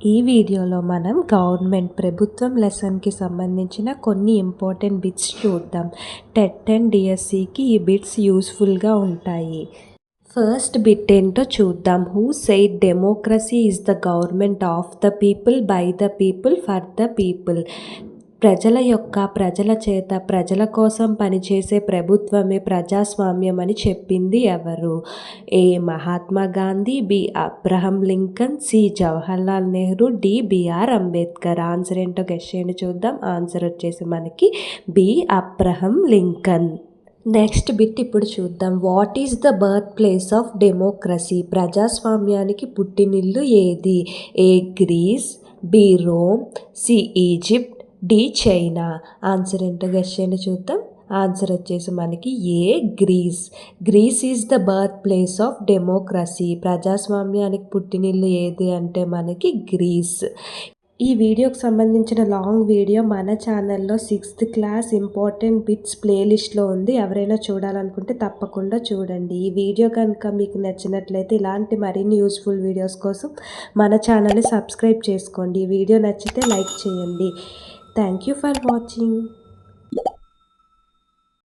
ఈ వీడియోలో మనం గవర్నమెంట్ ప్రభుత్వం లెసన్కి సంబంధించిన కొన్ని ఇంపార్టెంట్ బిట్స్ చూద్దాం. టెట్ అండ్ డిఎస్సికి ఈ బిట్స్ యూస్ఫుల్గా ఉంటాయి. ఫస్ట్ బిట్ ఏంటో చూద్దాం. Who said democracy is the government of the people, by the people, for the people. ప్రజల చేత ప్రజల కోసం పనిచేసే ప్రభుత్వమే ప్రజాస్వామ్యం అని చెప్పింది ఎవరు? A Mahatma Gandhi, B Abraham Lincoln, C Jawaharlal Nehru, D BR Ambedkar. Answer ఏంటో గెస్ చేయండి చూద్దాం. ఆన్సర్ వచ్చేసి మనకి B Abraham Lincoln. Next bit ఇప్పుడు చూద్దాం. What is the birth place of democracy? ప్రజాస్వామ్యానికి పుట్టినిల్లు ఏది? A Greece, B Rome, C Egypt, D China. Answer ఏంటో గెస్ చేయండి చూద్దాం. ఆన్సర్ వచ్చేసి మనకి A Greece. Greece is the birth place of democracy. ప్రజాస్వామ్యానికి పుట్టినిల్లు ఏది అంటే మనకి గ్రీస్. ఈ వీడియోకి సంబంధించిన లాంగ్ వీడియో మన ఛానల్లో 6th క్లాస్ ఇంపార్టెంట్ బిట్స్ ప్లేలిస్ట్లో ఉంది. ఎవరైనా చూడాలనుకుంటే తప్పకుండా చూడండి. ఈ వీడియో కనుక మీకు నచ్చినట్లయితే ఇలాంటి మరిన్ని యూస్ఫుల్ వీడియోస్ కోసం మన ఛానల్ని సబ్స్క్రైబ్ చేసుకోండి. ఈ వీడియో నచ్చితే లైక్ చేయండి. Thank you for watching.